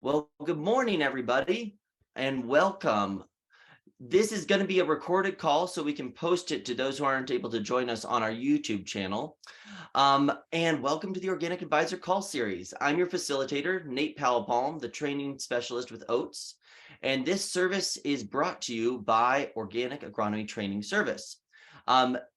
Well, good morning, everybody, and welcome. This is going to be a recorded call, so we can post it to those who aren't able to join us on our YouTube channel. And welcome to the Organic Advisor Call Series. I'm your facilitator, Nate Powell-Palm, the training specialist with OATS. And this service is brought to you by Organic Agronomy Training Service.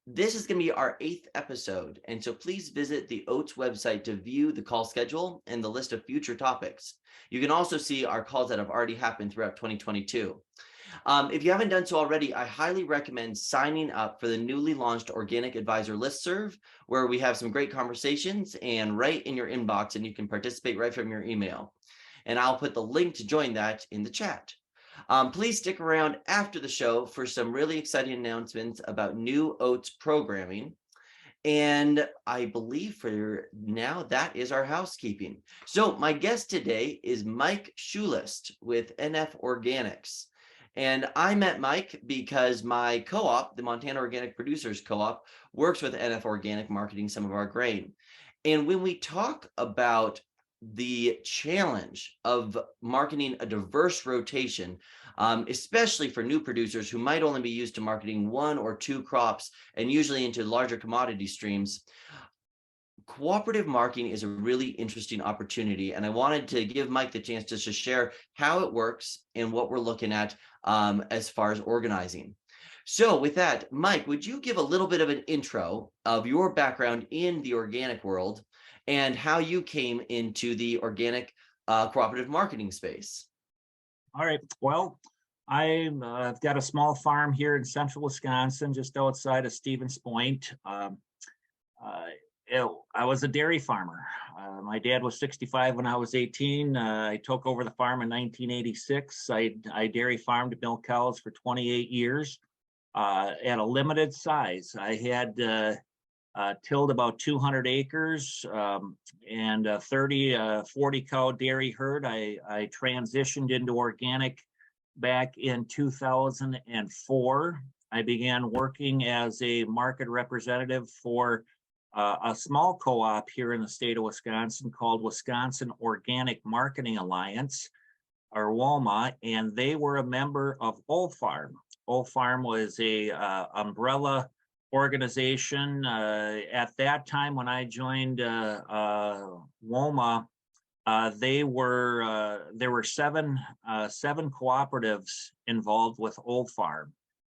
This is going to be our 8th episode, and so please visit the OATS website to view the call schedule and the list of future topics. You can also see our calls that have already happened throughout 2022. If you haven't done so already, I highly recommend signing up for the newly launched Organic Advisor Listserv, where we have some great conversations and right in your inbox, and you can participate right from your email. And I'll put the link to join that in the chat. Please stick around after the show for some really exciting announcements about new OATS programming. And I believe for now, that is our housekeeping. So my guest today is Mike Schuette with NF Organics. And I met Mike because my co-op, the Montana Organic Producers Co-op, works with NF Organic marketing some of our grain. And when we talk about the challenge of marketing a diverse rotation, especially for new producers who might only be used to marketing 1 or 2 crops and usually into larger commodity streams, cooperative marketing is a really interesting opportunity. And I wanted to give Mike the chance to just share how it works and what we're looking at as far as organizing. So with that, Mike, would you give a little bit of an intro of your background in the organic world and how you came into the organic cooperative marketing space? All right. Well, I've got a small farm here in central Wisconsin, just outside of Stevens Point. I was a dairy farmer. My dad was 65 when I was 18. I took over the farm in 1986. I dairy farmed milk cows for 28 years at a limited size. I had tilled about 200 acres and a 40 cow dairy herd. I transitioned into organic back in 2004. I began working as a market representative for a small co-op here in the state of Wisconsin called Wisconsin Organic Marketing Alliance, or WOMA, and they were a member of OFARM. OFARM was a umbrella organization. At that time when I joined WOMA, there were seven cooperatives involved with OFARM,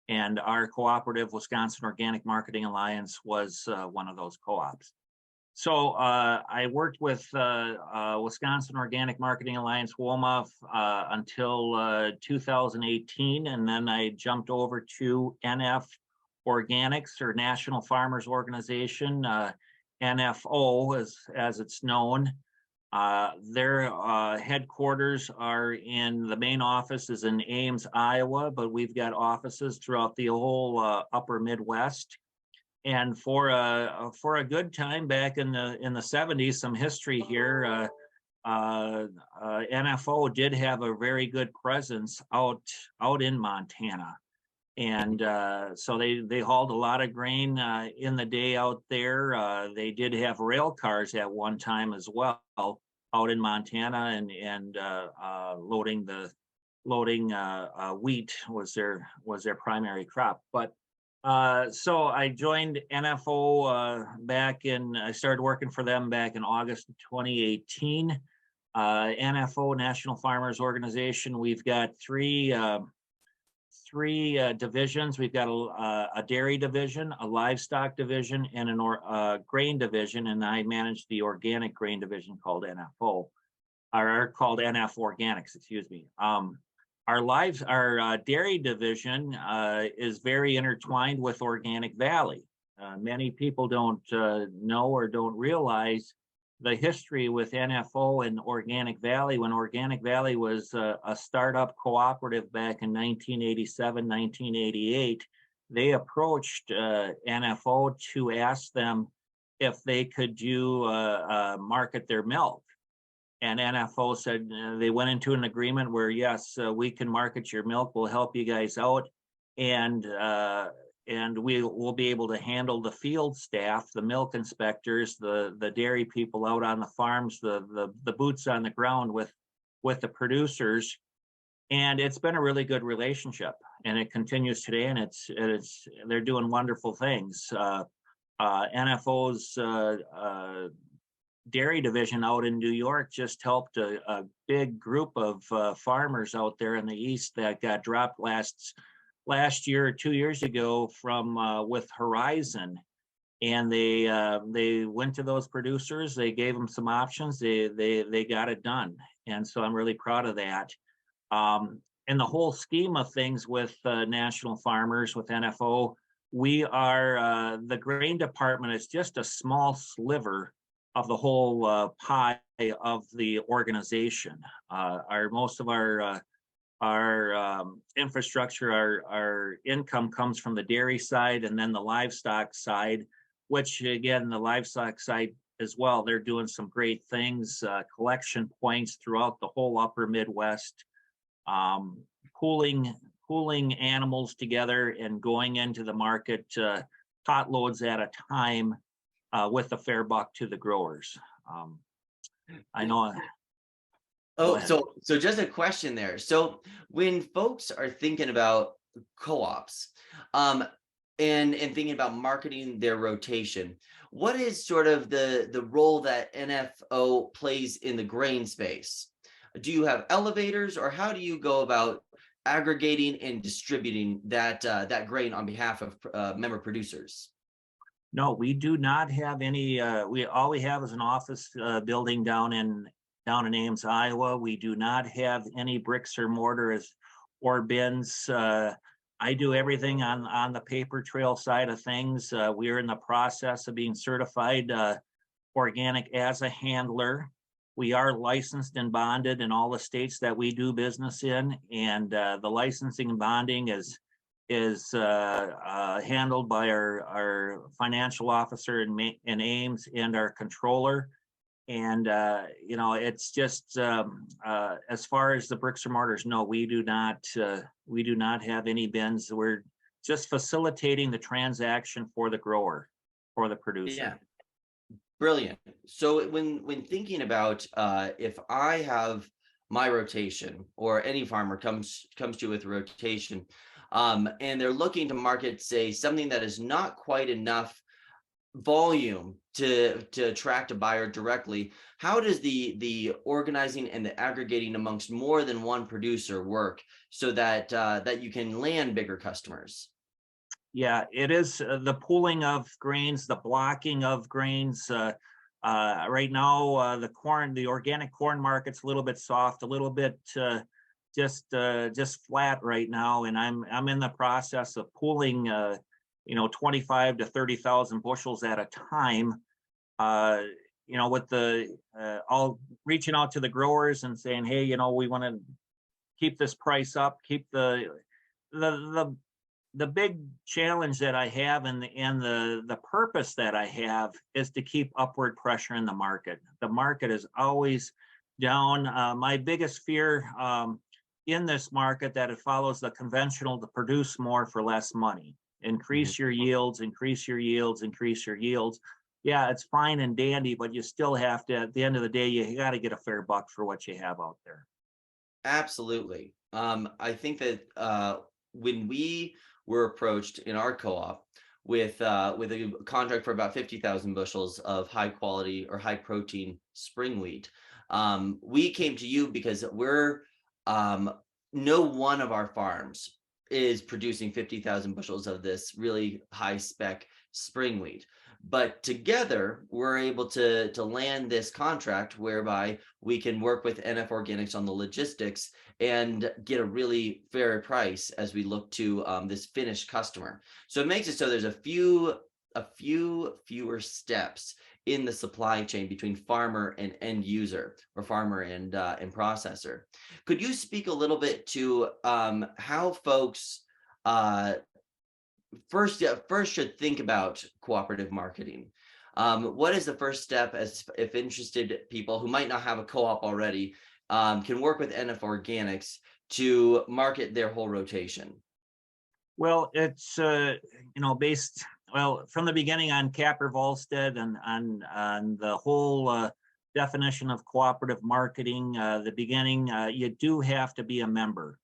and our cooperative, Wisconsin Organic Marketing Alliance, was one of those co-ops. So I worked with Wisconsin Organic Marketing Alliance, WOMA, until 2018, and then I jumped over to NF Organics, or National Farmers Organization, NFO as it's known. Their headquarters are the main office is in Ames, Iowa, but we've got offices throughout the whole upper Midwest. And for a good time back in the 70s, some history here, NFO did have a very good presence out in Montana. And so they hauled a lot of grain in the day out there. They did have rail cars at one time as well out in Montana, and loading wheat was their primary crop. But so I joined NFO I started working for them back in August of 2018. NFO, National Farmers Organization, we've got three divisions. We've got a dairy division, a livestock division, and a grain division, and I manage the organic grain division called NFO, or called NF Organics, excuse me. Our dairy division is very intertwined with Organic Valley. Many people don't know or don't realize the history with NFO and Organic Valley. When Organic Valley was a startup cooperative back in 1987, 1988, they approached NFO to ask them if they could market their milk. And NFO said they went into an agreement where, yes, we can market your milk, we'll help you guys out, and we will be able to handle the field staff, the milk inspectors, the dairy people out on the farms, the boots on the ground with with the producers, and it's been a really good relationship, and it continues today, and they're doing wonderful things. NFO's dairy division out in New York just helped a big group of farmers out there in the east that got dropped last year or 2 years ago from with Horizon, and they went to those producers. They gave them some options. They got it done, and so I'm really proud of that. In the whole scheme of things with national farmers, with NFO, we are the grain department is just a small sliver of the whole pie of the organization. Most of our infrastructure, our income comes from the dairy side, and then the livestock side, which again, the livestock side as well, they're doing some great things, collection points throughout the whole upper Midwest, pooling animals together and going into the market, pot loads at a time, with a fair buck to the growers. I know. Oh, so just a question there. So when folks are thinking about co-ops, and thinking about marketing their rotation, what is sort of the role that NFO plays in the grain space? Do you have elevators, or how do you go about aggregating and distributing that grain on behalf of member producers? No, we do not have any. All we have is an office building down in Ames, Iowa. We do not have any bricks or mortar or bins. I do everything on the paper trail side of things. We are in the process of being certified organic as a handler. We are licensed and bonded in all the states that we do business in, and the licensing and bonding is handled by our financial officer in Ames and our controller. And it's just as far as the bricks and mortars, no, we do not have any bins. We're just facilitating the transaction for the grower, for the producer. Yeah, brilliant. So when thinking about if I have my rotation, or any farmer comes to you with a rotation, and they're looking to market, say, something that is not quite enough volume to attract a buyer directly, how does the organizing and the aggregating amongst more than one producer work so that that you can land bigger customers? Yeah, it is the pooling of grains, the blocking of grains. Right now, the organic corn market's a little bit soft, a little bit just flat right now, and I'm in the process of pooling 25 to 30,000 bushels at a time. With all reaching out to the growers and saying, hey, we want to keep this price up, keep the big challenge that I have and the purpose that I have is to keep upward pressure in the market. The market is always down. My biggest fear in this market that it follows the conventional to produce more for less money. Increase your yields, increase your yields, increase your yields. Yeah, it's fine and dandy, but you still have to, at the end of the day, you got to get a fair buck for what you have out there. Absolutely. I think that when we were approached in our co-op with a contract for about 50,000 bushels of high quality or high protein spring wheat, we came to you because no one of our farms is producing 50,000 bushels of this really high spec spring wheat. But together, we're able to land this contract whereby we can work with NF Organics on the logistics and get a really fair price as we look to this finished customer. So it makes it so there's a few fewer steps in the supply chain between farmer and end user, or farmer and processor. Could you speak a little bit to how folks first should think about cooperative marketing? What is the first step, as if interested people who might not have a co-op already can work with NF Organics to market their whole rotation? Well, it's based from the beginning on Capper Volstead and on the whole definition of cooperative marketing, the beginning, you do have to be a member.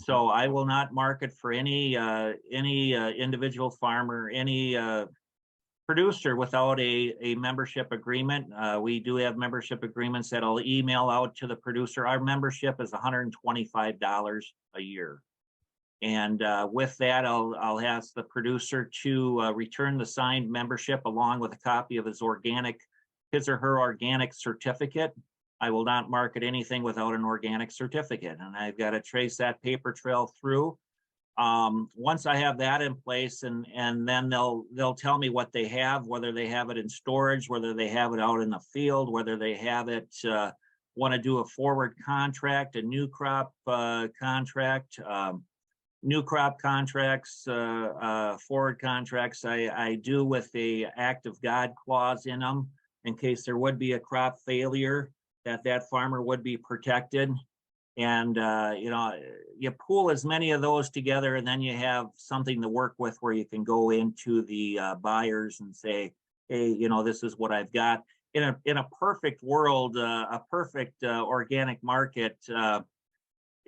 So I will not market for any individual farmer, any producer without a membership agreement. We do have membership agreements that I'll email out to the producer. Our membership is $125 a year. And with that, I'll ask the producer to return the signed membership along with a copy of his or her organic certificate. I will not market anything without an organic certificate, and I've got to trace that paper trail through. Once I have that in place, and then they'll tell me what they have, whether they have it in storage, whether they have it out in the field, whether they have it want to do a forward contract, a new crop contract. New crop contracts, forward contracts, I do with a act of God clause in them in case there would be a crop failure, that farmer would be protected. And you pool as many of those together, and then you have something to work with where you can go into the buyers and say, hey, this is what I've got. In a perfect world, a perfect organic market,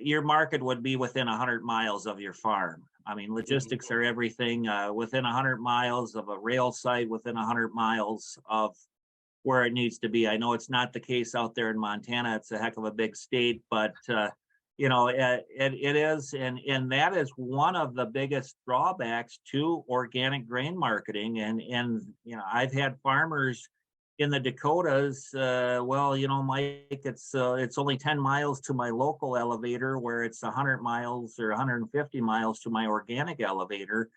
your market would be within 100 miles of your farm. I mean, logistics are everything. Within 100 miles of a rail site, within 100 miles of where it needs to be. I know it's not the case out there in Montana. It's a heck of a big state, but it is, and that is one of the biggest drawbacks to organic grain marketing. And I've had farmers in the Dakotas, Mike, it's only 10 miles to my local elevator, where it's 100 miles or 150 miles to my organic elevator.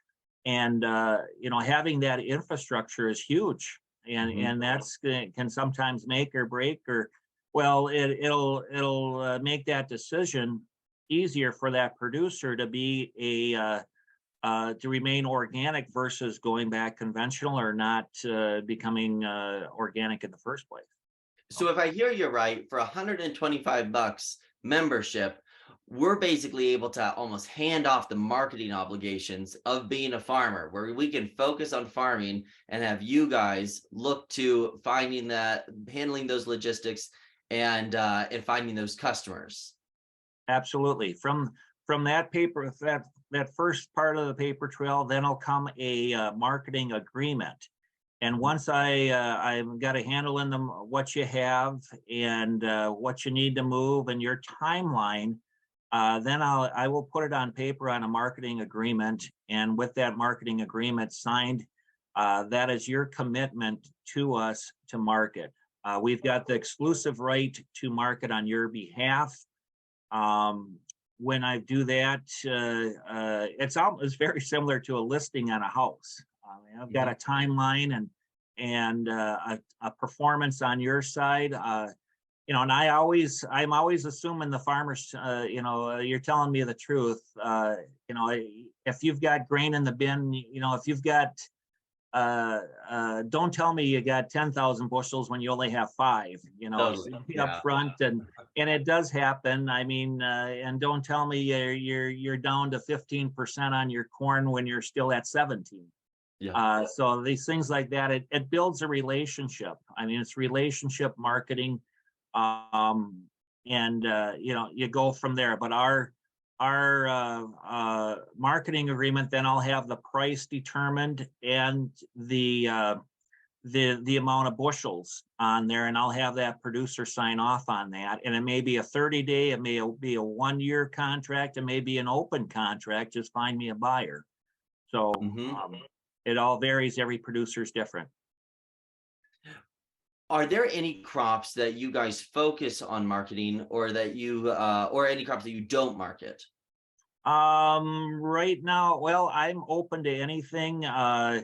And, having that infrastructure is huge. And that's can sometimes make or break, or, it'll make that decision easier for that producer to be to remain organic versus going back conventional or not becoming organic in the first place. So if I hear you right, for $125 membership, we're basically able to almost hand off the marketing obligations of being a farmer, where we can focus on farming and have you guys look to handling those logistics and finding those customers. Absolutely. From that paper, that first part of the paper trail, then will come a marketing agreement. And once I've got a handle in them what you have and what you need to move and your timeline, then I will put it on paper on a marketing agreement. And with that marketing agreement signed, that is your commitment to us to market. We've got the exclusive right to market on your behalf. When I do that, it's very similar to a listing on a house. I've got a timeline and a performance on your side. And I'm always assuming the farmers, you're telling me the truth. If you've got grain in the bin, if you've got, don't tell me you got 10,000 bushels when you only have 5, Totally. Up front, and it does happen. I mean, and don't tell me you're down to 15% on your corn when you're still at 17. Yeah. So these things like that, it builds a relationship. I mean, it's relationship marketing. You go from there. But our marketing agreement, then I'll have the price determined and the amount of bushels on there, and I'll have that producer sign off on that. And it may be a 30-day, it may be a 1-year contract, it may be an open contract. Just find me a buyer. So it all varies. Every producer is different. Are there any crops that you guys focus on marketing, or that you or any crops that you don't market? Right now, well, I'm open to anything. I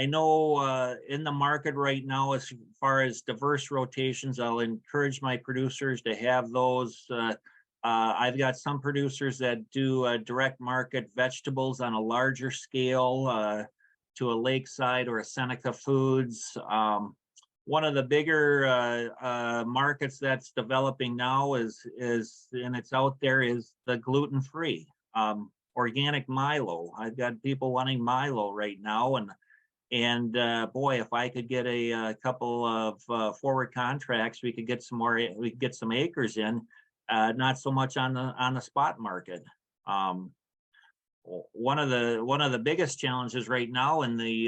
know in the market right now, as far as diverse rotations, I'll encourage my producers to have those. I've got some producers that do direct market vegetables on a larger scale to a Lakeside or a Seneca Foods. One of the bigger markets that's developing now is and it's out there, is the gluten-free organic Milo. I've got people wanting Milo right now, and And boy, if I could get a couple of forward contracts, we could get some more. We could get some acres in, not so much on the spot market. One of the biggest challenges right now in the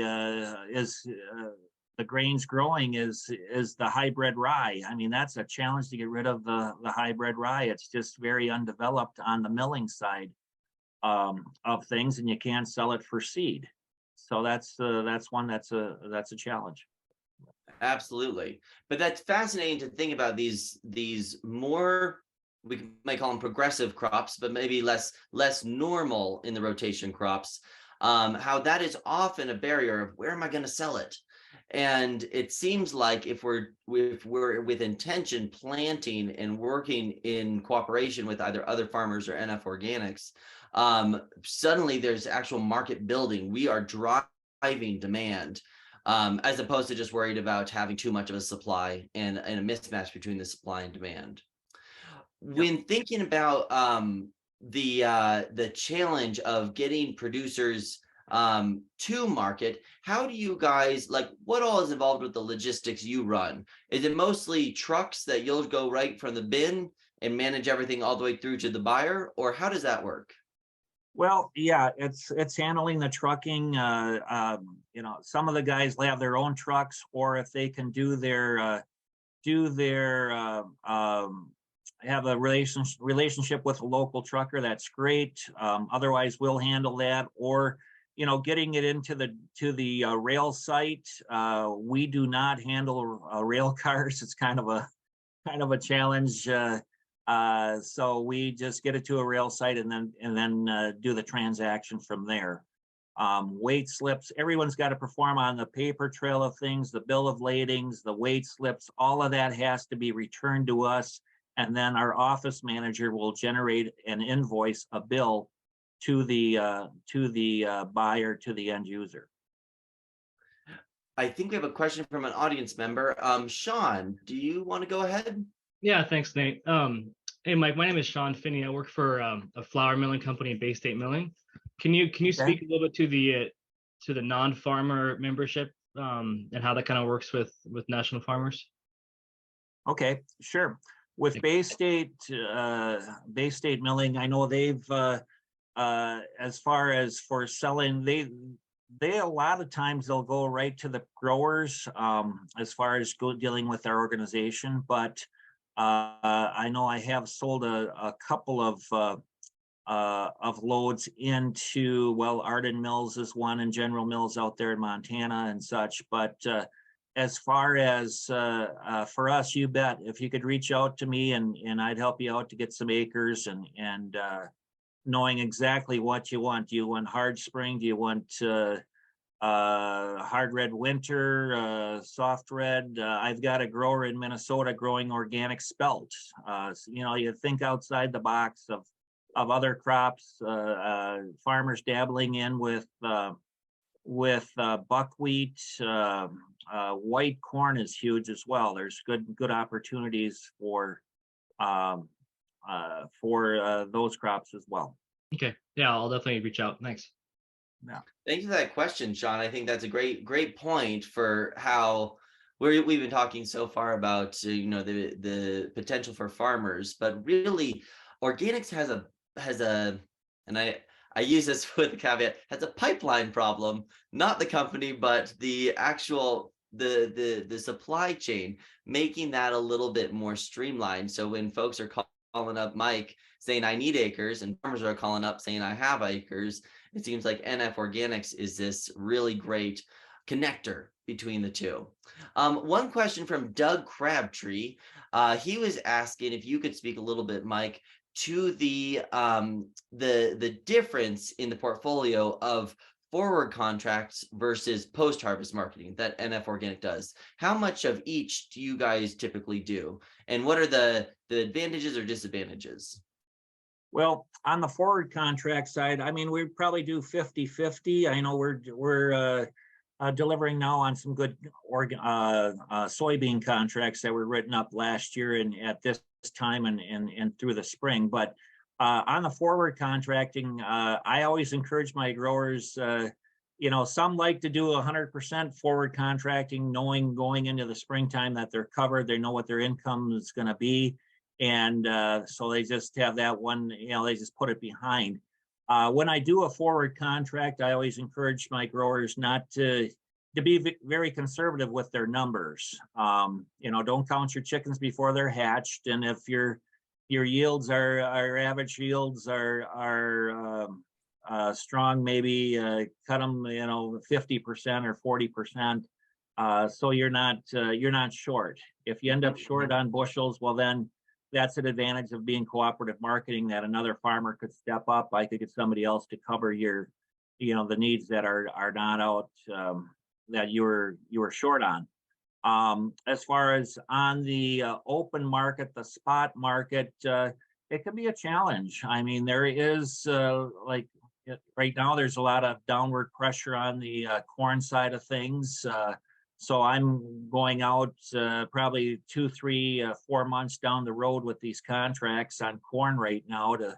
grains growing is the hybrid rye. I mean, that's a challenge to get rid of the hybrid rye. It's just very undeveloped on the milling side of things, and you can't sell it for seed. So that's one that's a challenge. Absolutely. But that's fascinating to think about these more, we might call them progressive crops, but maybe less normal in the rotation crops. How that is often a barrier of where am I going to sell it? And it seems like if we're with intention planting and working in cooperation with either other farmers or NF Organics, suddenly there's actual market building. We are driving demand, as opposed to just worried about having too much of a supply and a mismatch between the supply and demand. When thinking about the challenge of getting producers to market, how do you guys, like, what all is involved with the logistics you run? Is it mostly trucks that you'll go right from the bin and manage everything all the way through to the buyer, or how does that work? Well, yeah, it's handling the trucking. Some of the guys have their own trucks, or if they can have a relationship with a local trucker, that's great. Otherwise, we'll handle that. Or getting it into the rail site. We do not handle rail cars. It's kind of a challenge. So we just get it to a rail site and then do the transaction from there. Weight slips, everyone's got to perform on the paper trail of things, the bill of ladings, the weight slips, all of that has to be returned to us. And then our office manager will generate an invoice, a bill to the buyer, to the end user. I think we have a question from an audience member. Sean, do you want to go ahead? Yeah, thanks, Nate. Hey, Mike, my name is Sean Finney. I work for a flour milling company, Bay State Milling. Can you speak a little bit to the non-farmer membership and how that kind of works with national farmers? Okay, sure. With Bay State Milling, I know they've as far as for selling, they a lot of times they'll go right to the growers as far as dealing with their organization. But I know I have sold a couple of loads into, Arden Mills is one, and General Mills out there in Montana and such. But as far as for us, you bet, if you could reach out to me and I'd help you out to get some acres and knowing exactly what you want. Do you want hard spring? Do you want hard red winter, soft red? I've got a grower in Minnesota growing organic spelt. You think outside the box of other crops. Farmers dabbling in with buckwheat. White corn is huge as well. There's good opportunities for those crops as well. Okay, yeah, I'll definitely reach out. Thanks. Yeah. Thank you for that question, Sean. I think that's a great point for how we've been talking so far about the potential for farmers, but really organics has a and I use this with the caveat, has a pipeline problem, not the company, but the actual the supply chain, making that a little bit more streamlined. So when folks are calling up Mike saying I need acres, and farmers are calling up saying I have acres, it seems like NF Organics is this really great connector between the two. One question from Doug Crabtree. He was asking if you could speak a little bit, Mike, to the difference in the portfolio of forward contracts versus post-harvest marketing that NF Organic does. How much of each do you guys typically do? And what are the advantages or disadvantages? Well, on the forward contract side, I mean, we probably do 50-50. I know we're delivering now on some good soybean contracts that were written up last year and at this time and through the spring. But on the forward contracting, I always encourage my growers, some like to do 100% forward contracting, knowing going into the springtime that they're covered, they know what their income is going to be. And so they just have that one, they just put it behind. When I do a forward contract, I always encourage my growers not to be very conservative with their numbers. Don't count your chickens before they're hatched. And if your yields are average yields are strong, maybe cut them 50% or 40%, so you're not short. If you end up short on bushels, well then that's an advantage of being cooperative marketing, that another farmer could step up. I could get somebody else to cover your the needs that are not out, that you were short on. As far as on the open market, the spot market, it can be a challenge. I mean, there is right now, there's a lot of downward pressure on the corn side of things. So I'm going out probably 2, 3, 4 months down the road with these contracts on corn right now to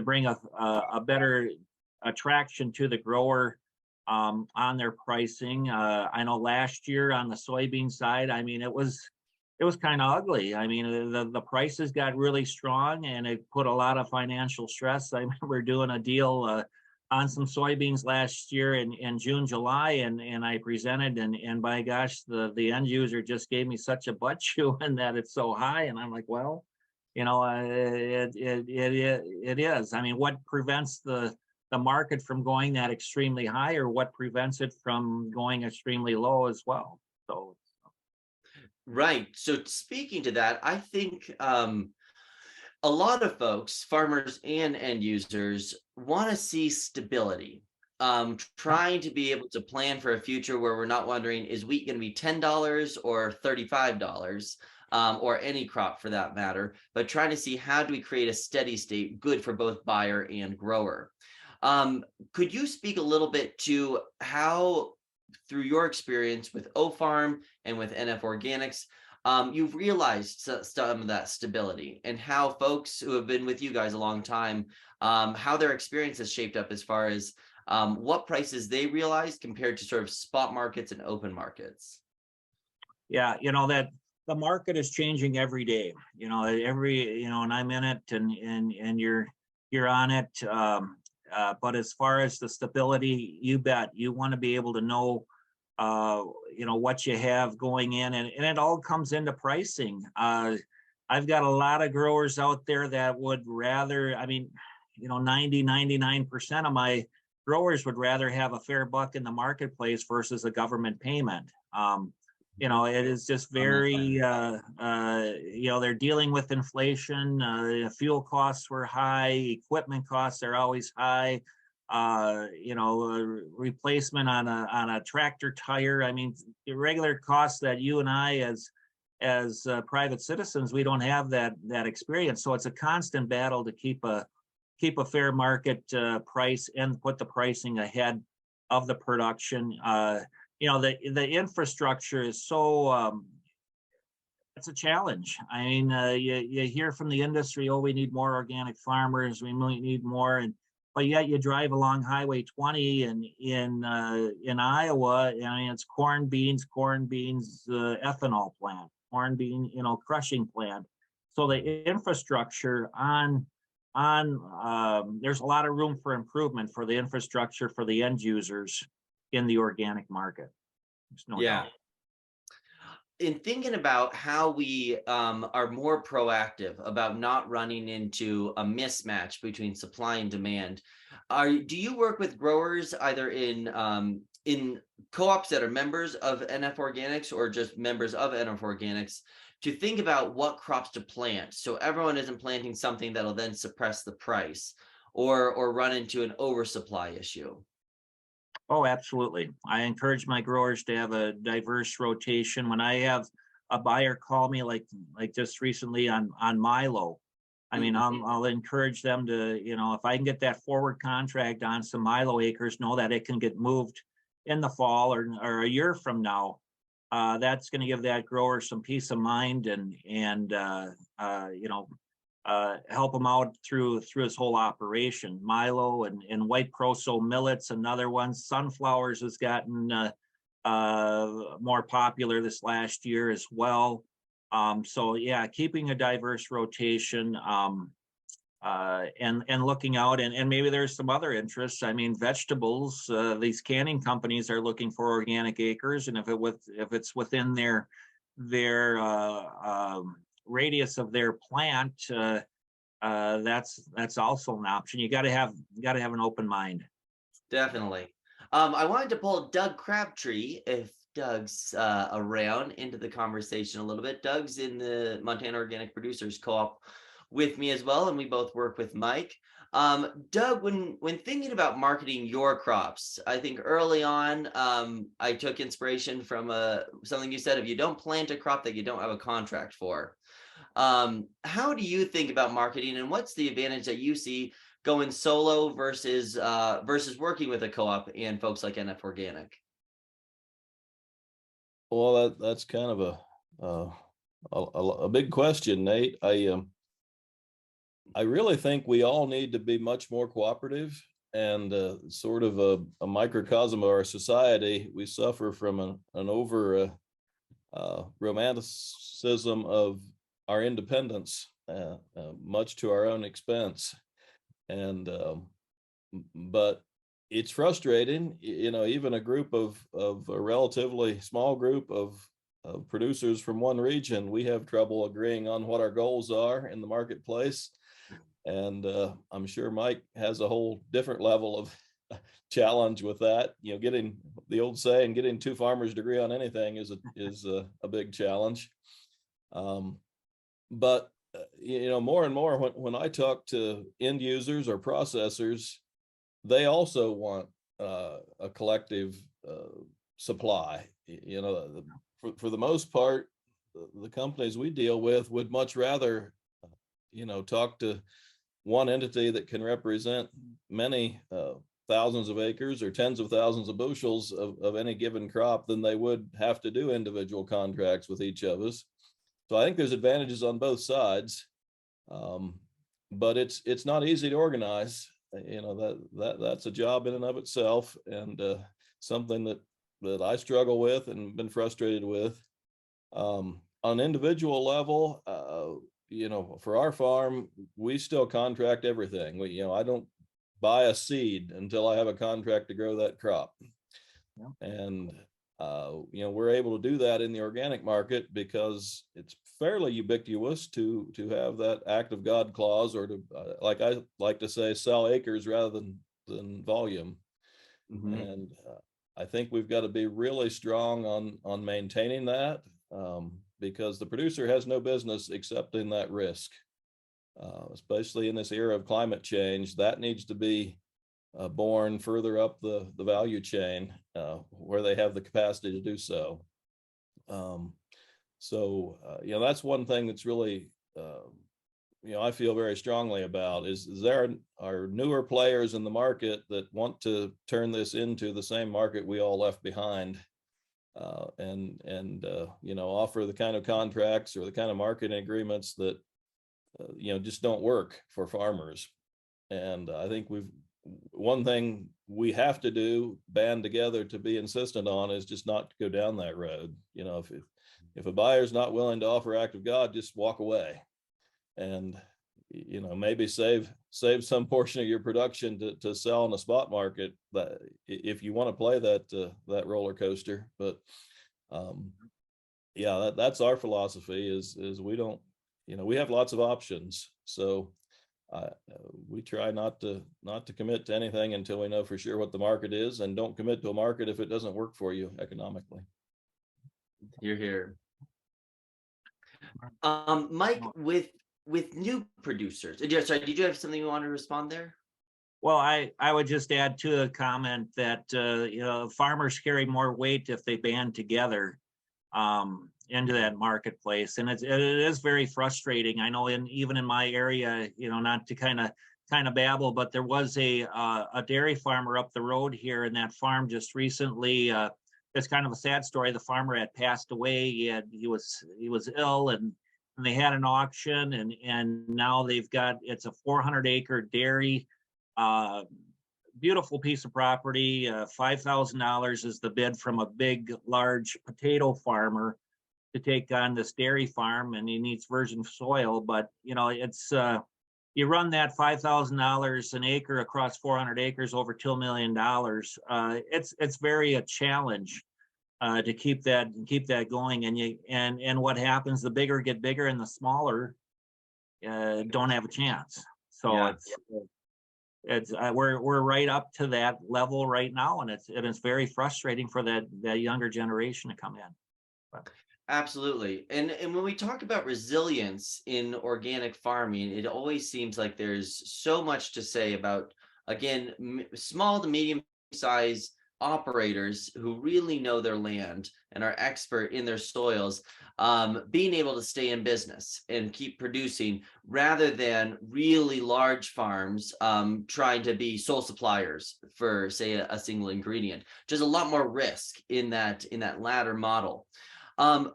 bring a better attraction to the grower on their pricing. I know last year on the soybean side, I mean, it was kind of ugly. I mean, the prices got really strong and it put a lot of financial stress. I remember doing a deal on some soybeans last year in June, July, and I presented, and by gosh, the end user just gave me such a butt chewing that it's so high, and I'm like, well, it is. I mean, what prevents the market from going that extremely high, or what prevents it from going extremely low as well? So, right. So speaking to that, I think a lot of folks, farmers and end users, want to see stability, trying to be able to plan for a future where we're not wondering, is wheat going to be $10 or $35, or any crop for that matter, but trying to see how do we create a steady state good for both buyer and grower. Could you speak a little bit to how, through your experience with O-Farm and with NF Organics, you've realized some of that stability, and how folks who have been with you guys a long time, how their experience has shaped up as far as what prices they realized compared to sort of spot markets and open markets? Yeah, that the market is changing every day. And I'm in it, and you're on it. But as far as the stability, you bet you want to be able to know what you have going in, and it all comes into pricing. I've got a lot of growers out there that would rather, 99% of my growers would rather have a fair buck in the marketplace versus a government payment. It is just very, they're dealing with inflation. Fuel costs were high, equipment costs are always high. Replacement on a tractor tire. I mean, the regular costs that you and I as private citizens, we don't have that experience. So it's a constant battle to keep a fair market price and put the pricing ahead of the production. The infrastructure is so it's a challenge. I mean, you hear from the industry, oh, we need more organic farmers, we might need more, but yet you drive along Highway 20 in Iowa, and it's corn beans, ethanol plant, corn bean, crushing plant. So the infrastructure there's a lot of room for improvement for the infrastructure for the end users in the organic market. There's no doubt. In thinking about how we are more proactive about not running into a mismatch between supply and demand, do you work with growers either in co-ops that are members of NF Organics or just members of NF Organics to think about what crops to plant, so everyone isn't planting something that'll then suppress the price or run into an oversupply issue? Oh, absolutely. I encourage my growers to have a diverse rotation. When I have a buyer call me like just recently on Milo, I mean, I'll encourage them to, if I can get that forward contract on some Milo acres, know that it can get moved in the fall or a year from now. That's going to give that grower some peace of mind and help him out through his whole operation. Milo and white proso millets, another one. Sunflowers has gotten more popular this last year as well. So yeah, keeping a diverse rotation, and looking out, and maybe there's some other interests. I mean, vegetables, these canning companies are looking for organic acres, and if it's within their radius of their plant, that's also an option. You got to have an open mind. Definitely. I wanted to pull Doug Crabtree, if Doug's around, into the conversation a little bit. Doug's in the Montana Organic Producers Co-op with me as well, and we both work with Mike. Doug, when thinking about marketing your crops, I think early on, I took inspiration from something you said: if you don't plant a crop that you don't have a contract for. How do you think about marketing, and what's the advantage that you see going solo versus working with a co-op and folks like NF Organic? Well, that's kind of a big question, Nate. I really think we all need to be much more cooperative, and sort of a microcosm of our society. We suffer from an over romanticism of our independence, much to our own expense. And but it's frustrating, even a group of a relatively small group of producers from one region, we have trouble agreeing on what our goals are in the marketplace. And I'm sure Mike has a whole different level of challenge with that. Getting the old saying, getting two farmers to agree on anything is a big challenge. But more and more when I talk to end users or processors, they also want a collective supply. For the most part, the companies we deal with would much rather, talk to one entity that can represent many thousands of acres or tens of thousands of bushels of any given crop than they would have to do individual contracts with each of us. So I think there's advantages on both sides, but it's not easy to organize. That's a job in and of itself, and something that I struggle with and been frustrated with. On an individual level, for our farm, we still contract everything. I don't buy a seed until I have a contract to grow that crop. Yeah. And we're able to do that in the organic market because it's fairly ubiquitous to have that act of God clause, or to, like I like to say, sell acres rather than volume. Mm-hmm. And I think we've got to be really strong on maintaining that, because the producer has no business accepting that risk, especially in this era of climate change. That needs to be borne further up the value chain, where they have the capacity to do so. That's one thing that's really, I feel very strongly about is there are newer players in the market that want to turn this into the same market we all left behind, and offer the kind of contracts or the kind of marketing agreements that, just don't work for farmers. And I think one thing we have to do, band together to be insistent on, is just not to go down that road. If a buyer's not willing to offer act of God, just walk away, and maybe save some portion of your production to sell in the spot market, that if you want to play that roller coaster. But that's our philosophy, is we don't, we have lots of options. So we try not to commit to anything until we know for sure what the market is, and don't commit to a market if it doesn't work for you economically. You're here. Mike, with new producers, sorry, did you have something you want to respond there? Well, I would just add to the comment that farmers carry more weight if they band together into that marketplace, and it is very frustrating. I know even in my area, not to kind of babble, but there was a dairy farmer up the road here, and that farm just recently, it's kind of a sad story. The farmer had passed away. He was ill, and and they had an auction, and now they've got, it's a 400-acre dairy, beautiful piece of property. $5,000 is the bid from a big, large potato farmer to take on this dairy farm, and he needs virgin soil. But you know, it's you run that $5,000 an acre across 400 acres over $2 million. It's very a challenge to keep that going. And what happens? The bigger get bigger, and the smaller don't have a chance. So Yeah. it's we're right up to that level right now, and it's very frustrating for that younger generation to come in. But. Absolutely. And when we talk about resilience in organic farming, it always seems like there's so much to say about, again, small to medium size operators who really know their land and are expert in their soils, being able to stay in business and keep producing, rather than really large farms trying to be sole suppliers for, say, a single ingredient. There's a lot more risk in that latter model.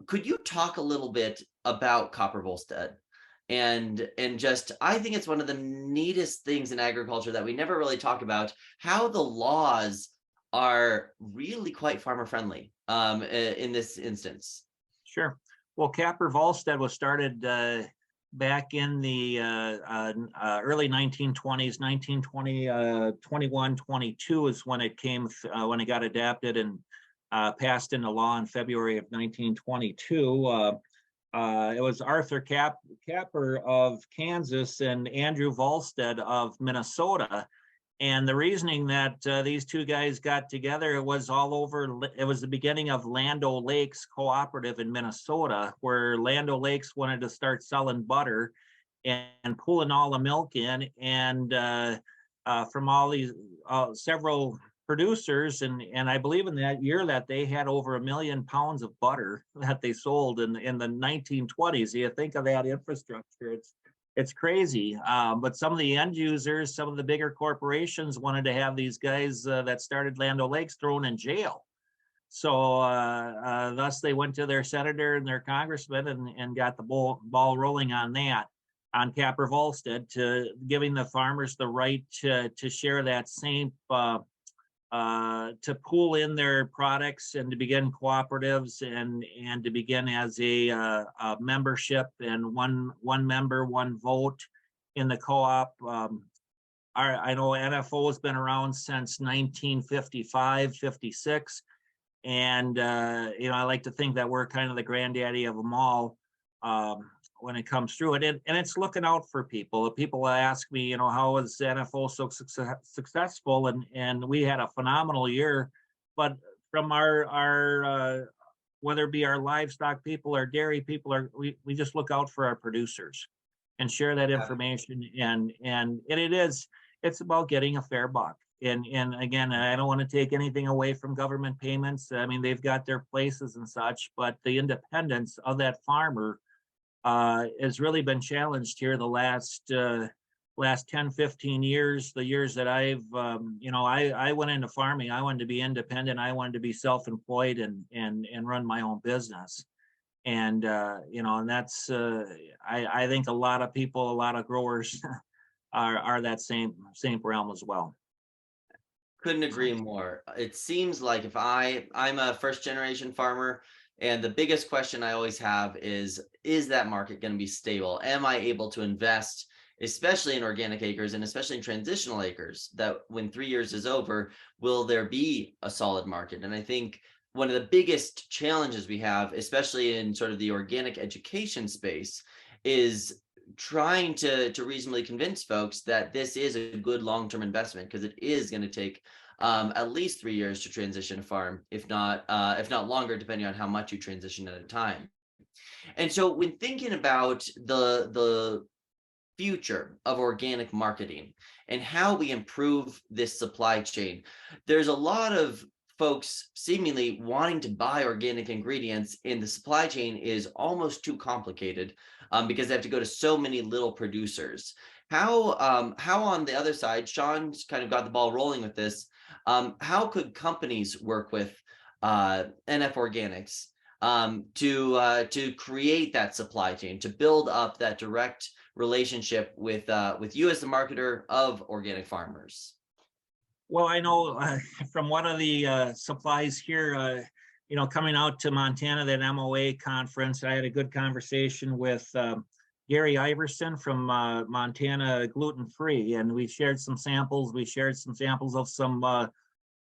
Could you talk a little bit about Cooperative? And just, I think it's one of the neatest things in agriculture that we never really talk about, how the laws are really quite farmer friendly in this instance. Sure. Well, Cooperative was started back in the early 1920s, 1920, 21, 22 is when it came, when it got adapted and passed into law in February of 1922. It was Arthur Capper of Kansas and Andrew Volstead of Minnesota. And the reasoning that these two guys got together, it was all over, it was the beginning of Land O'Lakes Cooperative in Minnesota, where Land O'Lakes wanted to start selling butter and pulling all the milk in, and from all these several producers, and I believe in that year that they had over 1 million pounds of butter that they sold in the 1920s. You think of that infrastructure, it's crazy. But some of the end users, some of the bigger corporations wanted to have these guys that started Land O'Lakes thrown in jail. So thus they went to their senator and their congressman and got the ball rolling on that, on Capper Volstead, to giving the farmers the right to share that same to pool in their products and to begin cooperatives and to begin as a membership, and one member, one vote in the co-op. I know NFO has been around since 1955, 56. And, you know, I like to think that we're kind of the granddaddy of them all when it comes through it. And it's looking out for people. People ask me, you know, how is NFO so successful? And we had a phenomenal year. But from our whether it be our livestock people or dairy people, we just look out for our producers and share that information. And it's about getting a fair buck. And again, I don't want to take anything away from government payments. I mean, they've got their places and such, but the independence of that farmer has really been challenged here the last 10, 15 years, the years that I've, you know, I went into farming. I wanted to be independent. I wanted to be self-employed and run my own business. And, you know, and that's, I think a lot of people, a lot of growers are that same realm as well. Couldn't agree more. It seems like if I'm a first generation farmer, and the biggest question I always have is that market going to be stable? Am I able to invest, especially in organic acres and especially in transitional acres, that when 3 years is over, will there be a solid market? And I think one of the biggest challenges we have, especially in sort of the organic education space, is trying to reasonably convince folks that this is a good long-term investment, because it is going to take at least 3 years to transition a farm, if not longer, depending on how much you transition at a time. And so when thinking about the future of organic marketing and how we improve this supply chain, there's a lot of folks seemingly wanting to buy organic ingredients, and the supply chain is almost too complicated because they have to go to so many little producers. How on the other side, Sean's kind of got the ball rolling with this. How could companies work with NF Organics to create that supply chain, to build up that direct relationship with you as the marketer of organic farmers? Well, I know from one of the supplies here, coming out to Montana, that MOA conference, I had a good conversation with Gary Iverson from Montana Gluten Free, and we shared some samples. We shared some samples of some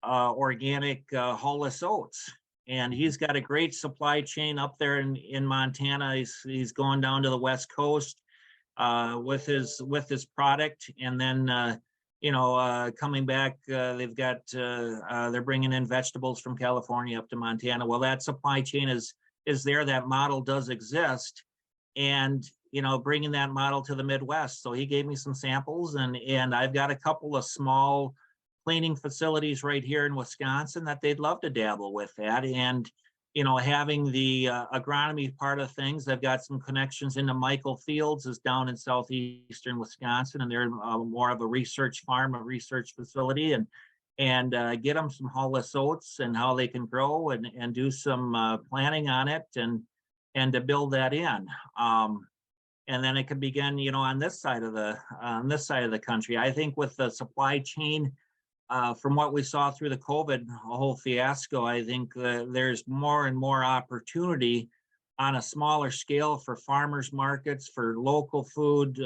organic hulless oats, and he's got a great supply chain up there in Montana. He's going down to the West Coast with his product, and then coming back, they've got they're bringing in vegetables from California up to Montana. Well, that supply chain is there. That model does exist, and bringing that model to the Midwest. So he gave me some samples, and I've got a couple of small cleaning facilities right here in Wisconsin that they'd love to dabble with that. And having the agronomy part of things, I've got some connections into Michael Fields is down in southeastern Wisconsin, and they're more of a research farm, a research facility, and get them some hulless oats and how they can grow and do some planning on it and to build that in. And then it can begin, on this side of the country. I think with the supply chain, from what we saw through the COVID whole fiasco, I think there's more and more opportunity on a smaller scale for farmers markets, for local food,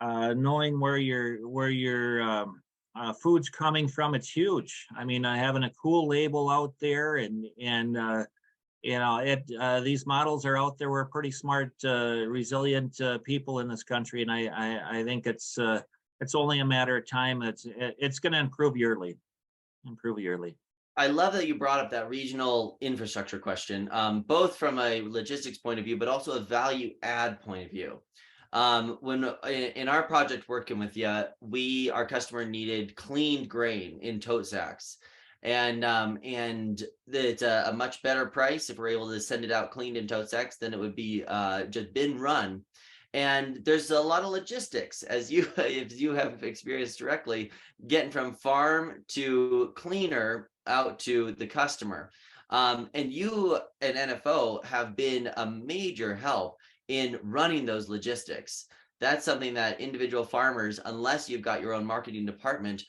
knowing where your food's coming from. It's huge. I mean, having a cool label out there, and these models are out there. We're pretty smart, resilient people in this country, and I think it's only a matter of time. It's going to improve yearly. I love that you brought up that regional infrastructure question, both from a logistics point of view, but also a value add point of view. When in our project working with you, our customer needed cleaned grain in tote sacks. And it's a much better price if we're able to send it out cleaned in tote sacks than it would be just bin run. And there's a lot of logistics, if you have experienced directly, getting from farm to cleaner out to the customer. And you and NFO have been a major help in running those logistics. That's something that individual farmers, unless you've got your own marketing department,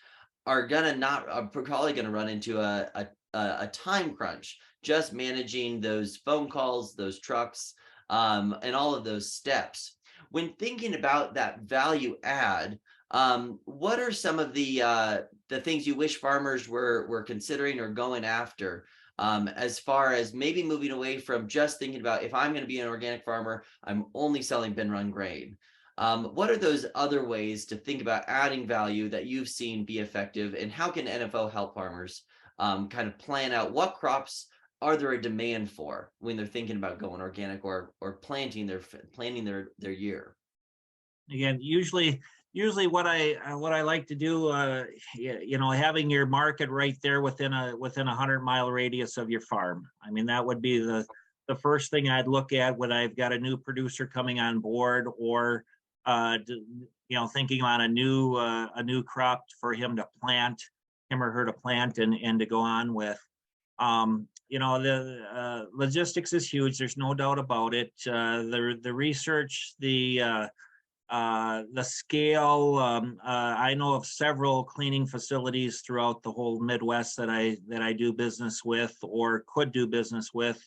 are probably gonna run into a time crunch, just managing those phone calls, those trucks, and all of those steps. When thinking about that value add, what are some of the things you wish farmers were considering or going after, as far as maybe moving away from just thinking about, if I'm going to be an organic farmer, I'm only selling bin run grain? What are those other ways to think about adding value that you've seen be effective, and how can NFO help farmers kind of plan out what crops are there a demand for when they're thinking about going organic or planning their year? Again, usually what I like to do, having your market right there within a 100-mile radius of your farm. I mean, that would be the first thing I'd look at when I've got a new producer coming on board, or thinking on a new crop for him or her to plant and to go on with. The logistics is huge. There's no doubt about it. The research, the scale. I know of several cleaning facilities throughout the whole Midwest that I do business with or could do business with.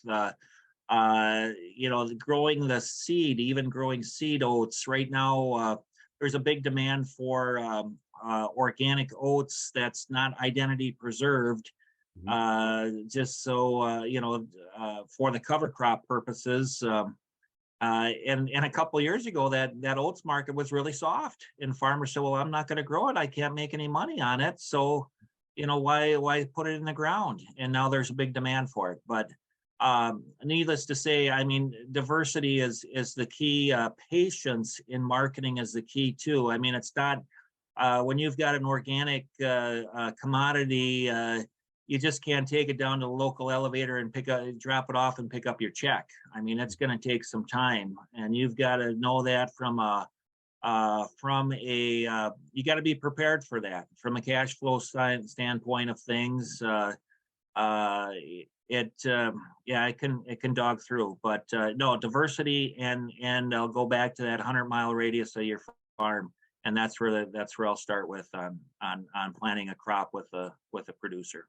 Growing the seed, even growing seed oats right now. There's a big demand for organic oats that's not identity preserved. Just so for the cover crop purposes. And a couple of years ago, that oats market was really soft, and farmers said, "Well, I'm not going to grow it. I can't make any money on it. So, why put it in the ground?" And now there's a big demand for it. But needless to say, I mean, diversity is the key. Patience in marketing is the key too. I mean, it's not when you've got an organic commodity. You just can't take it down to the local elevator and drop it off and pick up your check. I mean, it's going to take some time, and you've got to know that you got to be prepared for that from a cash flow standpoint of things. yeah, it can dog through, but no, diversity, and I'll go back to that 100-mile radius of your farm, and that's where I'll start with on planting a crop with a producer.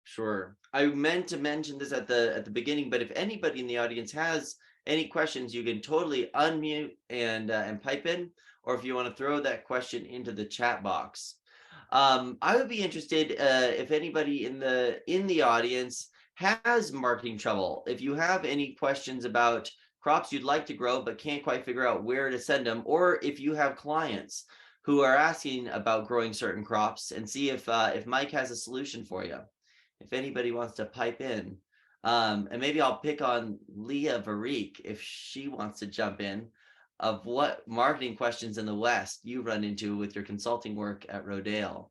Sure. I meant to mention this at the beginning, but if anybody in the audience has any questions, you can totally unmute and pipe in, or if you want to throw that question into the chat box. I would be interested if anybody in the audience has marketing trouble. If you have any questions about crops you'd like to grow but can't quite figure out where to send them, or if you have clients who are asking about growing certain crops, and see if Mike has a solution for you. If anybody wants to pipe in, and maybe I'll pick on Leah Varik if she wants to jump in, of what marketing questions in the West you run into with your consulting work at Rodale.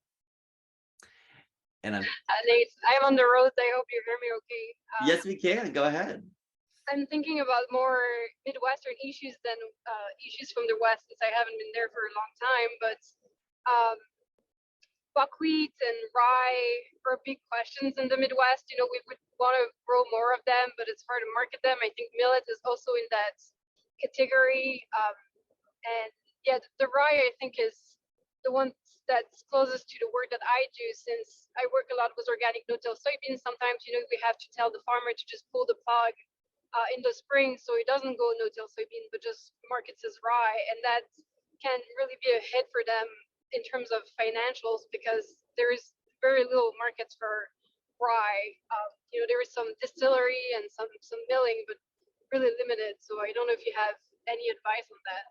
And Nate, I'm on the road. I hope you hear me okay. Yes, we can. Go ahead. I'm thinking about more Midwestern issues than issues from the West, since I haven't been there for a long time. But buckwheat and rye are big questions in the Midwest. You know, we would want to grow more of them, but it's hard to market them. I think millet is also in that category. And yeah, the rye, I think, is the one that's closest to the work that I do, since I work a lot with organic no-till soybeans. Sometimes, you know, we have to tell the farmer to just pull the plug in the spring, so it doesn't go no-till soybean, but just markets as rye. And that can really be a hit for them in terms of financials, because there is very little markets for rye. You know, there is some distillery and some milling, but really limited. So I don't know if you have any advice on that.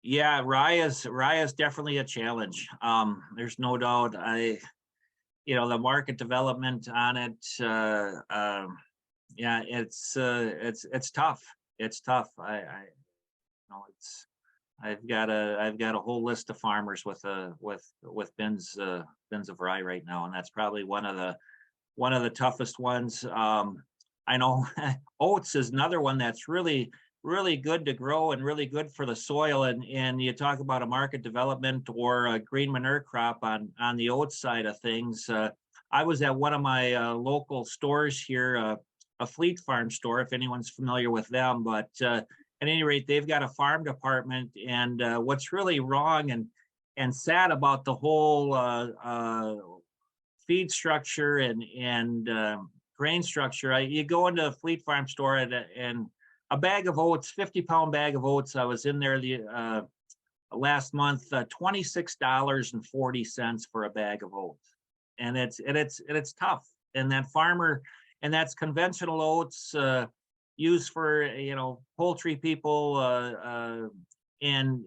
Yeah, rye is definitely a challenge. There's no doubt. You know, the market development on it. Yeah, it's tough. It's tough. You know, I've got a whole list of farmers with bins of rye right now, and that's probably one of the toughest ones. I know oats is another one that's really good to grow and really good for the soil. And you talk about a market development or a green manure crop on the oats side of things. I was at one of my local stores here, a Fleet Farm store, if anyone's familiar with them. But at any rate, they've got a farm department. And what's really wrong and sad about the whole feed structure and grain structure, you go into a Fleet Farm store and a bag of oats, 50-pound bag of oats. I was in there the last month, $26.40 for a bag of oats, and it's tough. And that farmer, and that's conventional oats used for, you know, poultry people, and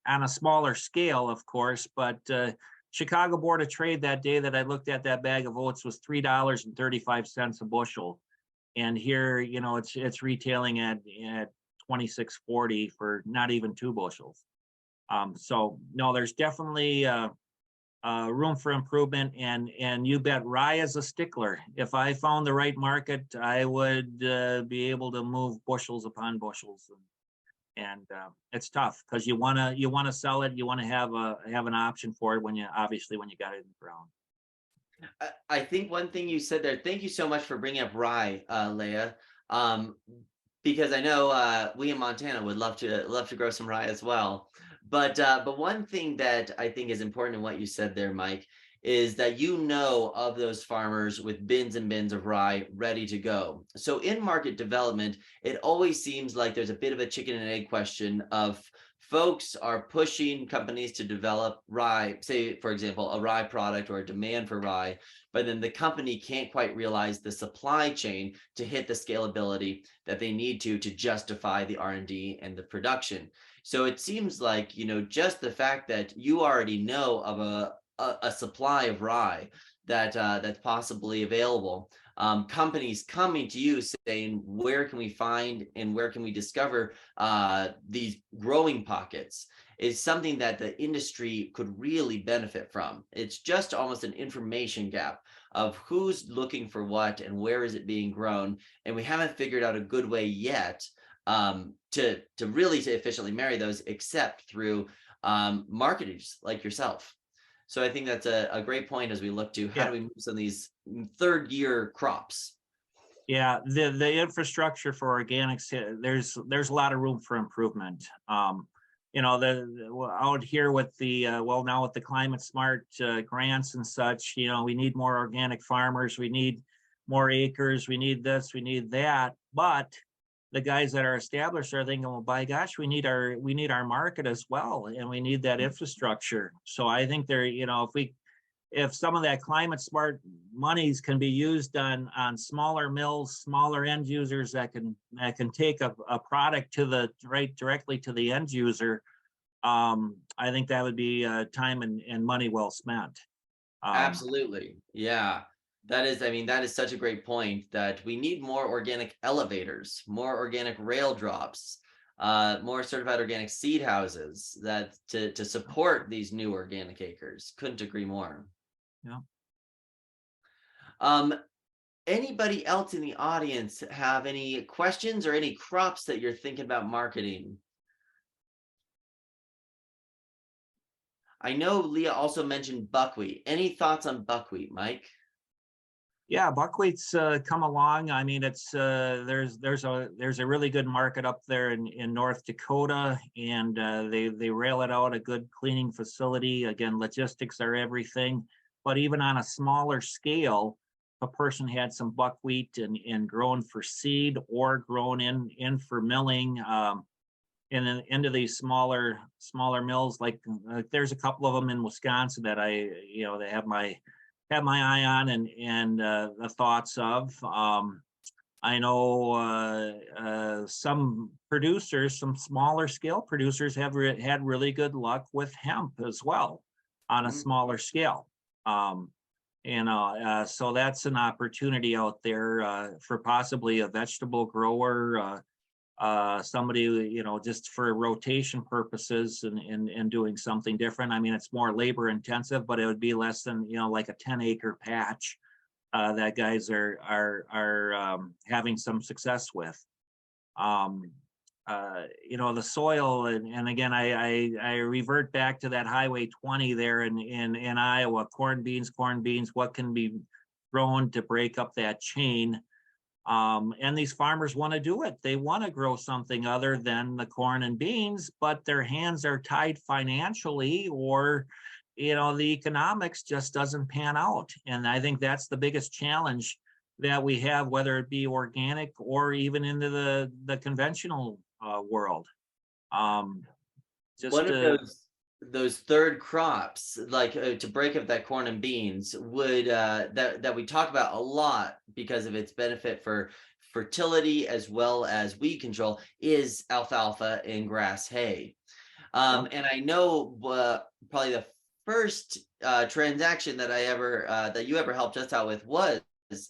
on a smaller scale, of course. But Chicago Board of Trade, that day that I looked at that bag of oats, was $3.35 a bushel. And here, you know, it's retailing at $26.40 for not even 2 bushels. So no, there's definitely room for improvement, and you bet rye is a stickler. If I found the right market, I would be able to move bushels upon bushels, and it's tough because you want to sell it, you want to have an option for it when you got it in the ground. I think one thing you said there, thank you so much for bringing up rye, Leah, because I know we in Montana would love to grow some rye as well. But one thing that I think is important in what you said there, Mike, is that you know of those farmers with bins and bins of rye ready to go. So in market development, it always seems like there's a bit of a chicken and egg question of folks are pushing companies to develop rye, say, for example, a rye product or a demand for rye, but then the company can't quite realize the supply chain to hit the scalability that they need to justify the R&D and the production. So it seems like, you know, just the fact that you already know of a supply of rye that's possibly available, companies coming to you saying, where can we find and where can we discover these growing pockets, is something that the industry could really benefit from. It's just almost an information gap of who's looking for what and where is it being grown. And we haven't figured out a good way yet to really efficiently marry those, except through marketers like yourself. So I think that's a great point as we look to how Yeah. do we move some of these third year crops. Yeah, the infrastructure for organics, there's a lot of room for improvement. You know, out here with the well, now with the climate smart grants and such, you know, we need more organic farmers, we need more acres, we need this, we need that. But the guys that are established are thinking, well, by gosh, we need our market as well, and we need that infrastructure. So I think you know, if some of that climate smart monies can be used on smaller mills, smaller end users that can take a product to the directly to the end user, I think that would be time and money well spent. Absolutely. Yeah. That is, I mean, that is such a great point that we need more organic elevators, more organic rail drops, more certified organic seed houses that to support these new organic acres. Couldn't agree more. Yeah. Anybody else in the audience have any questions or any crops that you're thinking about marketing? I know Leah also mentioned buckwheat. Any thoughts on buckwheat, Mike? Yeah, buckwheat's come along. I mean, it's there's a really good market up there in North Dakota, and they rail it out, a good cleaning facility. Again, logistics are everything. But even on a smaller scale, if a person had some buckwheat and grown for seed or grown in for milling, into these smaller mills, like there's a couple of them in Wisconsin that they have my eye on and the thoughts of. I know some producers, some smaller scale producers have had really good luck with hemp as well on a smaller scale. So that's an opportunity out there for possibly a vegetable grower, somebody, you know, just for rotation purposes and doing something different. I mean, it's more labor intensive, but it would be less than, you know, like a 10-acre patch that guys are having some success with. You know, the soil, and again, I revert back to that Highway 20 there in Iowa, corn beans, what can be grown to break up that chain. And these farmers want to do it. They want to grow something other than the corn and beans, but their hands are tied financially, or, you know, the economics just doesn't pan out. And I think that's the biggest challenge that we have, whether it be organic or even into the conventional world. What if those third crops, like to break up that corn and beans, would that we talk about a lot because of its benefit for fertility as well as weed control, is alfalfa and grass hay. And I know probably the first transaction that you ever helped us out with was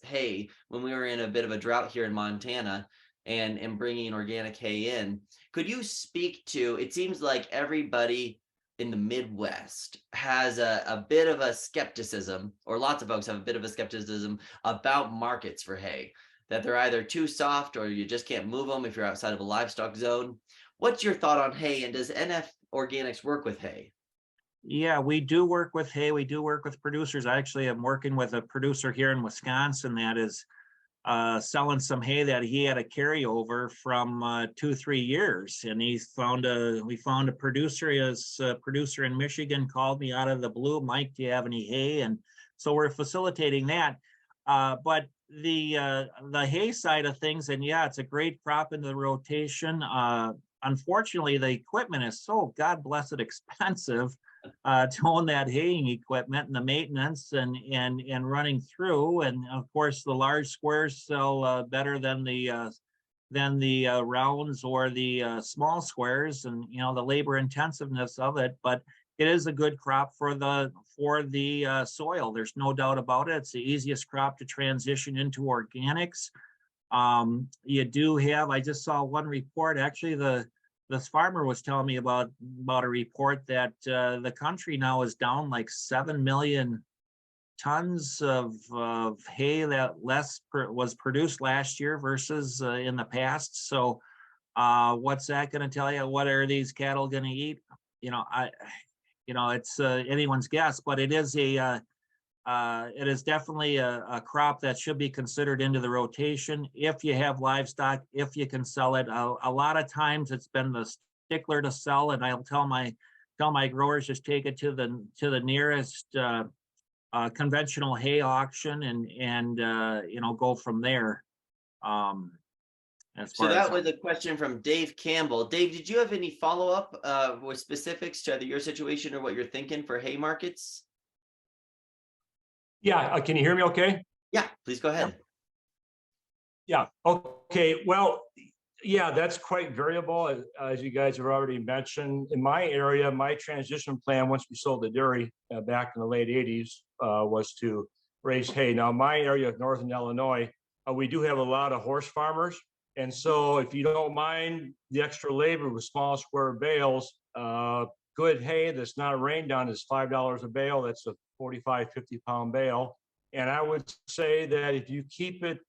hay, when we were in a bit of a drought here in Montana, and bringing organic hay in. Could you speak to, it seems like everybody in the Midwest has a bit of a skepticism, or lots of folks have a bit of a skepticism about markets for hay, that they're either too soft or you just can't move them if you're outside of a livestock zone. What's your thought on hay, and does NF Organics work with hay? Yeah, we do work with hay. We do work with producers. I actually am working with a producer here in Wisconsin that is selling some hay that he had a carryover from 2-3 years, and we found a producer. His producer in Michigan called me out of the blue. Mike, do you have any hay? And so we're facilitating that. But the hay side of things, and yeah, it's a great crop into the rotation. Unfortunately, the equipment is so God bless it expensive to own that haying equipment, and the maintenance and running through. And of course, the large squares sell better than the rounds or the small squares, and you know, the labor intensiveness of it. But it is a good crop for the soil. There's no doubt about it. It's the easiest crop to transition into organics. You do have, I just saw one report, actually, this farmer was telling me about a report that the country now is down like 7 million tons of hay that was produced last year versus in the past. So what's that going to tell you? What are these cattle going to eat? You know, it's anyone's guess, but it is it is definitely a crop that should be considered into the rotation if you have livestock, if you can sell it. A lot of times it's been the stickler to sell, and I'll tell my growers, just take it to the nearest conventional hay auction and go from there. So that was a question from Dave Campbell. Dave, did you have any follow-up with specifics to either your situation or what you're thinking for hay markets? Yeah, can you hear me okay? Yeah, please go ahead. Yeah, okay. Well, yeah, that's quite variable, as you guys have already mentioned. In my area, my transition plan, once we sold the dairy back in the late 80s, was to raise hay. Now, my area of Northern Illinois, we do have a lot of horse farmers. And so if you don't mind the extra labor with small square bales, good hay that's not rained on is $5 a bale. That's a 45, 50-pound bale. And I would say that if you keep it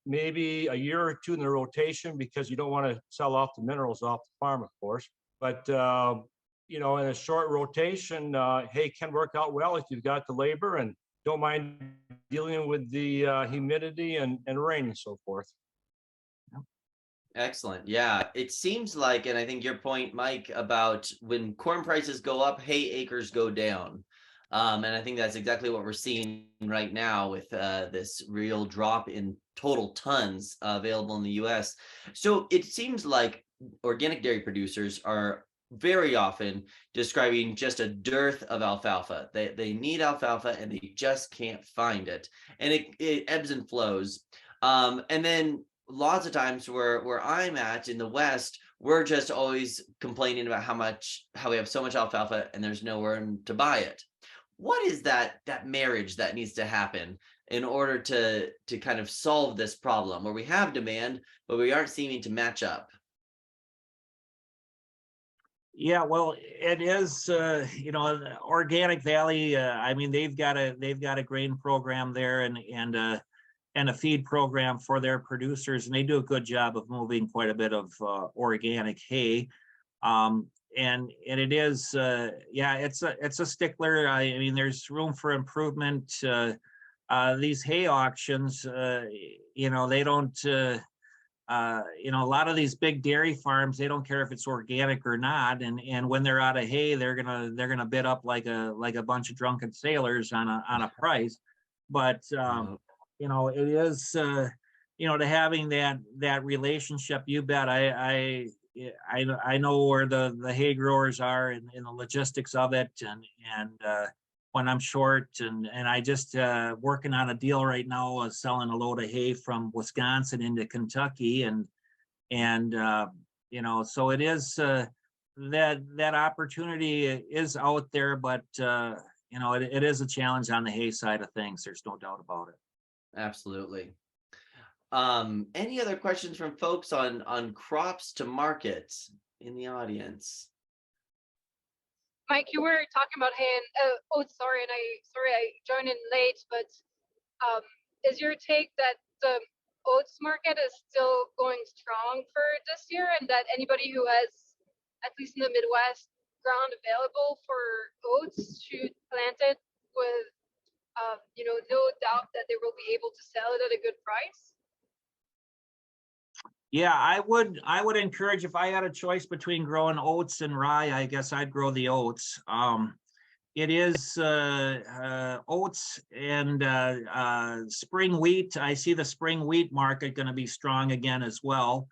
maybe a year or two in the rotation, because you don't want to sell off the minerals off the farm, of course. But, in a short rotation, hay can work out well if you've got the labor and don't mind dealing with the humidity and rain and so forth. Excellent. Yeah, it seems like, and I think your point, Mike, about when corn prices go up, hay acres go down. And I think that's exactly what we're seeing right now with this real drop in total tons available in the US. So it seems like organic dairy producers are very often describing just a dearth of alfalfa. They need alfalfa and they just can't find it. And it ebbs and flows. And then lots of times where I'm at in the West, we're just always complaining about how we have so much alfalfa and there's nowhere to buy it. What is that marriage that needs to happen in order to kind of solve this problem where we have demand, but we aren't seeming to match up? Yeah, well, it is, Organic Valley. I mean, they've got a grain program there and a feed program for their producers, and they do a good job of moving quite a bit of organic hay. And it is, it's a stickler. I mean, there's room for improvement. These hay auctions, they don't. A lot of these big dairy farms, they don't care if it's organic or not, and when they're out of hay, they're gonna bid up like a bunch of drunken sailors on a price. But it is, to having that relationship, you bet. I know where the hay growers are in the logistics of it, and when I'm short, and I just working on a deal right now, selling a load of hay from Wisconsin into Kentucky, and so it is that opportunity is out there, but it is a challenge on the hay side of things. There's no doubt about it. Absolutely. Any other questions from folks on crops to market in the audience? Mike, you were talking about hay and sorry, I joined in late, but is your take that the oats market is still going strong for this year, and that anybody who has, at least in the Midwest, ground available for oats should plant it with no doubt that they will be able to sell it at a good price? Yeah, I would encourage, if I had a choice between growing oats and rye, I guess I'd grow the oats. It is oats and spring wheat. I see the spring wheat market going to be strong again as well.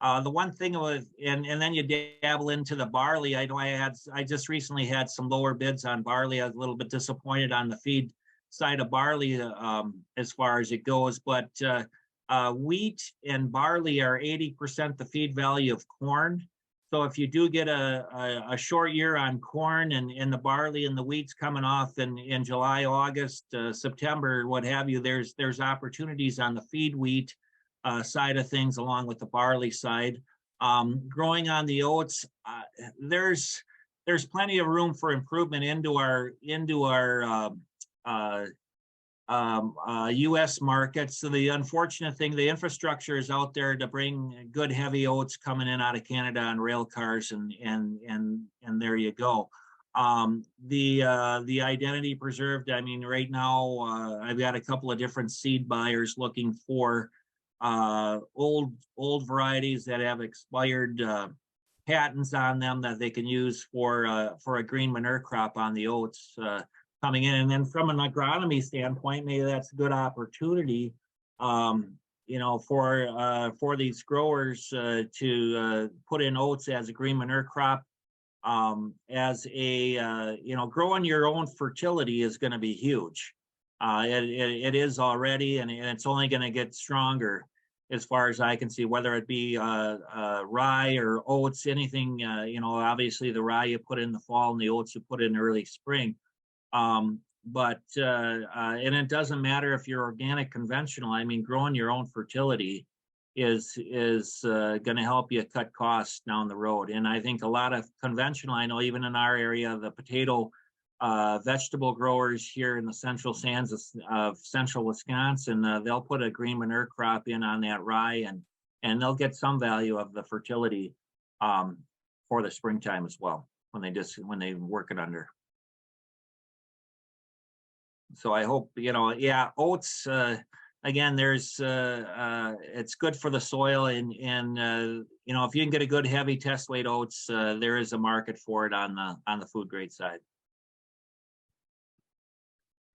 The one thing with, and then you dabble into the barley. I know I just recently had some lower bids on barley. I was a little bit disappointed on the feed side of barley as far as it goes, but wheat and barley are 80% the feed value of corn. So if you do get a short year on corn and the barley and the wheat's coming off in July, August, September, what have you, there's opportunities on the feed wheat side of things along with the barley side. Growing on the oats, there's plenty of room for improvement into our U.S. markets. So the unfortunate thing, the infrastructure is out there to bring good heavy oats coming in out of Canada on rail cars, and there you go. The identity preserved, I mean, right now, I've got a couple of different seed buyers looking for old varieties that have expired patents on them that they can use for a green manure crop on the oats coming in. And then from an agronomy standpoint, maybe that's a good opportunity, for these growers to put in oats as a green manure crop. As a growing your own fertility is going to be huge. It is already, and it's only going to get stronger as far as I can see, whether it be rye or oats, anything, obviously the rye you put in the fall and the oats you put in early spring. And it doesn't matter if you're organic, conventional. I mean, growing your own fertility is going to help you cut costs down the road. And I think a lot of conventional, I know even in our area, the potato vegetable growers here in the central sands of central Wisconsin, they'll put a green manure crop in on that rye, and they'll get some value of the fertility for the springtime as well when they work it under. So I hope, oats, again, there's it's good for the soil, and if you can get a good heavy test weight oats, there is a market for it on the food grade side.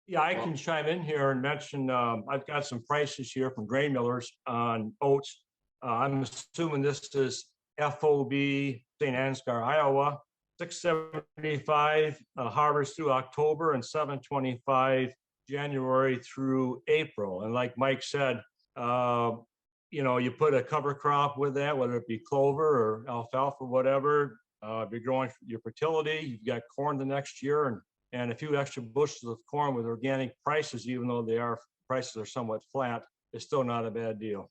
Yeah, I can chime in here and mention I've got some prices here from grain millers on oats. I'm assuming this is FOB St. Ansgar, Iowa, $6.75 harvest through October, and $7.25 January through April. And like Mike said, you put a cover crop with that, whether it be clover or alfalfa or whatever. If you're growing your fertility, you've got corn the next year, and a few extra bushels of corn with organic prices, even though prices are somewhat flat, is still not a bad deal.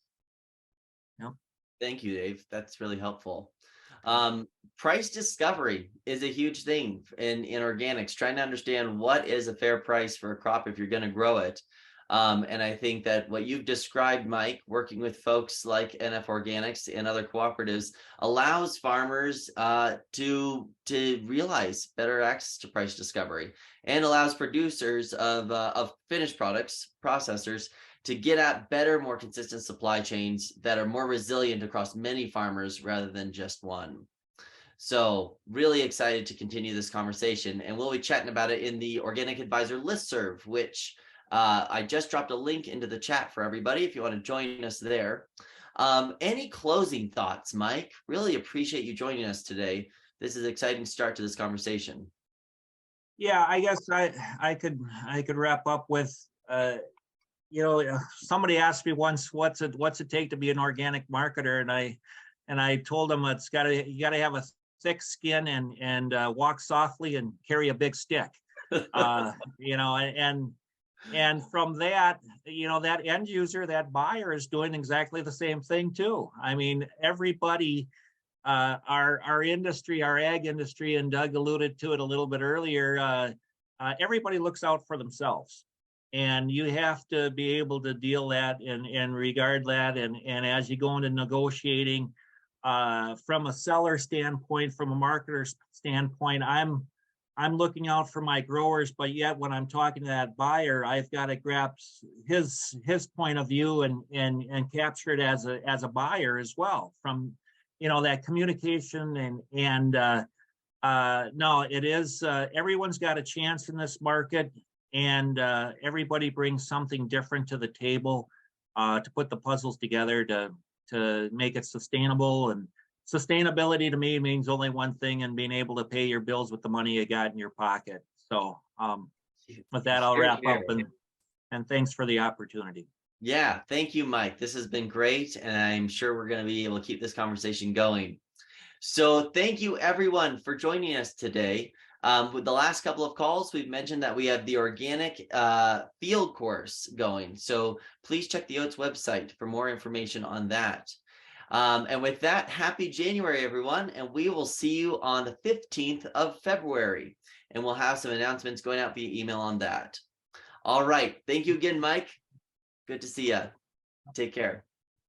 Yeah. Thank you, Dave. That's really helpful. Price discovery is a huge thing in organics, trying to understand what is a fair price for a crop if you're going to grow it. And I think that what you've described, Mike, working with folks like NF Organics and other cooperatives, allows farmers to realize better access to price discovery, and allows producers of finished products, processors, to get at better, more consistent supply chains that are more resilient across many farmers rather than just one. So really excited to continue this conversation, and we'll be chatting about it in the Organic Advisor listserv, which I just dropped a link into the chat for everybody if you want to join us there. Any closing thoughts, Mike? Really appreciate you joining us today. This is an exciting start to this conversation. Yeah, I guess I could wrap up with, somebody asked me once, what's it take to be an organic marketer, and I told them you got to have a thick skin and walk softly and carry a big stick, and from that, that end user, that buyer is doing exactly the same thing too. I mean, everybody, our industry, our ag industry, and Doug alluded to it a little bit earlier, everybody looks out for themselves. And you have to be able to deal that and regard that. And as you go into negotiating, from a seller standpoint, from a marketer standpoint, I'm looking out for my growers, but yet when I'm talking to that buyer, I've got to grasp his point of view and capture it as a buyer as well. From that communication and no, it is everyone's got a chance in this market. And everybody brings something different to the table to put the puzzles together to make it sustainable. And sustainability to me means only one thing, and being able to pay your bills with the money you got in your pocket. So with that, I'll wrap up, and thanks for the opportunity. Yeah, thank you, Mike. This has been great, and I'm sure we're going to be able to keep this conversation going. So thank you, everyone, for joining us today. With the last couple of calls, we've mentioned that we have the organic field course going. So please check the OATS website for more information on that. And with that, happy January, everyone. And we will see you on the 15th of February. And we'll have some announcements going out via email on that. All right. Thank you again, Mike. Good to see you. Take care.